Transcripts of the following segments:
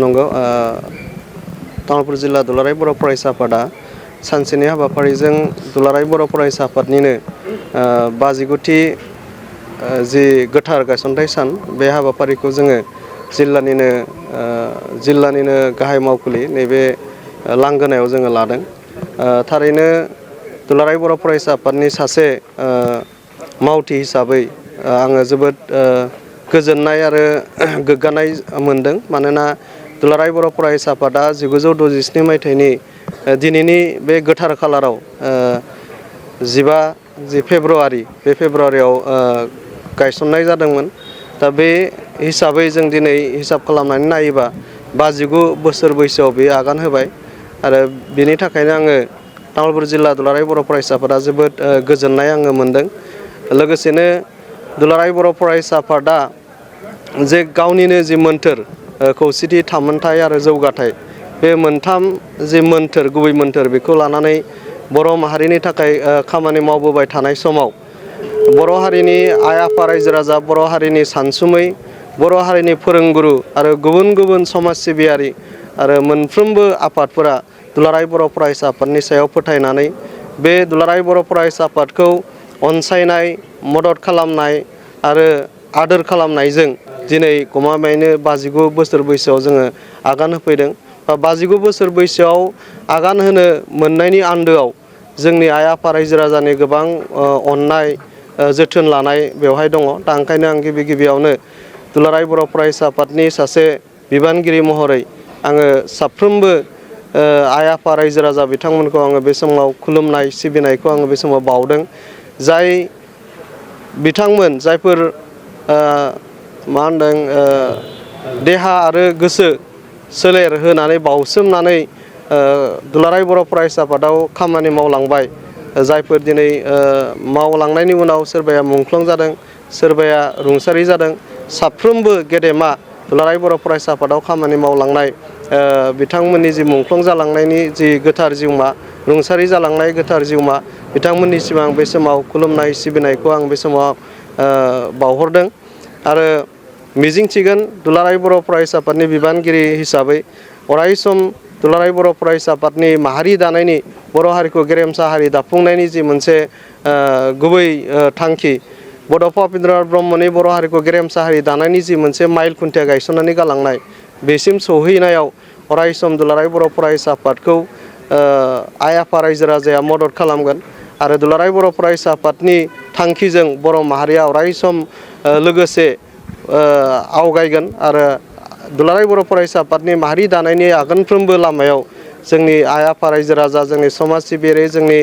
नंगौ तामुलपुर जिल्ला दुलाराय बर' फरायसा आफादा सानसेनि हाबाफारिजों दुलाराय बर' फरायसा आफादनिनो 59थि जि गोथार गायसनथाइ सान बे हाबाफारिखौ जोङो जिल्लानिनो गाहाय मावखुलि नैबे लांगोनायाव जोङो लादों। थारैनो दुलाराय बर' फरायसा आफादनि सासे मावथि हिसाबै आङो जोबोद गोजोननाय आरो गोग्गानाय मोनदों। मानोना दुलाराय बर' फरायसा आफादा 1967 मायथाइनि दिनैनि बे गोथार खालाराव 15 फेब्रुवारि बे फेब्रुवारियाव गायसननाय जादोंमोन। दा बे हिसाबै जों दिनै हिसाब खालामनानै नायोबा 59 बोसोर बैसोआव बे आगान होबाय आरो बेनि थाखायनो आङो तामुलपुर जिल्ला दुलाराय बर' फरायसा आफादा जोबोद गोजोननाय आङो मोनदों। लोगोसेनो दुलाराय बर' फरायसा आफादा जे गावनिनो जि मोन्थोर खौसेथि थामोनथाय आरो जौगाथाय बे मोनथाम जि मोन्थोर गुबै मोन्थोर बेखौ लानानै बर' माहारिनि थाखाय खामानि मावबोबाय थानाय समाव बर' हारिनि आइ आफा रायजो राजा, बर' हारिनि सानसुमै, बर' हारिनि फोरोंगुरु आरो गुबुन गुबुन समाज सिबियारि आरो मोनफ्रोमबो आफादफोरा दुलाराय बर' फरायसा आफादनि सायाव फोथायनानै बे दुलाराय बर' फरायसा आफादखौ अनसायनाय, मदद खालामनाय आरो आदोर खालामनायजों दिनै गमामायैनो 59 बोसोर बैसोआव जोङो आगान होफैदों। 59 बोसोर बैसोआव आगान होनो मोननायनि आन्दोआव जोंनि आइ आफा रायजो राजानि गोबां अननाय जोथोन लानाय बेवहाय दङ। दा ओंखायनो आं गिबियावनो दुलाराय बर' फरायसा आफादनि सासे बिबानगिरि महरै आङो साफ्रोमबो आइ आफा रायजो राजा बिथांमोनखौ आङो बे समाव खुलुमनाय सिबिनायखौ आङो बे समाव बावदों। जाय बिथांमोन जायफोर देहा आरो गोसो सोलेर होनानै बावसोमनानै दुलाराय बर' फरायसा आफादाव खामानि मावलांबाय, जायफोर दिनै मावलांनायनि उनाव सोरबाया मुंख्लं जादों, सोरबाया रुंसारि जादों, साफ्रोमबो गेदेमा दुलाराय बर' फरायसा आफादाव खामानि मावलांनाय बिथांमोननि जि मुंख्लं जालांनायनि जि गोथार जिउमा, रुंसारि जालांनाय गोथार जिउमा, बिथांमोननिसिम आं बे समाव खुलुमनाय सिबिनायखौ आं बे समाव बावहरदों आरो मिजिंथिगोन दुलाराय बर' फरायसा आफादनि बिबानगिरि हिसाबै अरायसम दुलाराय बर' फरायसा आफादनि माहारि दानायनि, बर' हारिखौ गेरेमसा हारि दाफुंनायनि जि मोनसे गुबै थांखि, बड'फा उपेन्द्रनाथ ब्रह्मनि बर' हारिखौ गेरेमसा हारि दानायनि जि मोनसे माइल खुन्थिया गायसननानै गालांनाय, बेसिम सौहैनायाव अरायसम दुलाराय बर' फरायसा आफादखौ आइ आफा रायजो राजाया मदद खालामगोन आरो दुलाराय बर' फरायसा आफादनि थांखिजों बर' माहारिया अरायसम लोगोसे आवगायगोन आरो दुलाराय बर' फरायसा आफादनि माहारि दानायनि आगानफ्रोमबो लामायाव जोंनि आइ आफा रायजो राजा, जोंनि समाज सिबियारि, जोंनि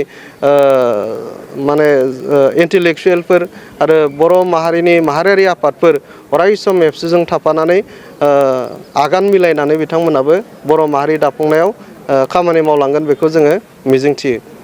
इन्टेलेक्सुयेलफोर आरो बर' माहारिनि माहारियारि आफादफोर अरायसम एबसुजों थाफानानै आगान मिलायनानै बिथांमोनाबो बर' माहारि दाफुंनायाव खामानि मावलांगोन बेखौ जोङो मिजिंथियो।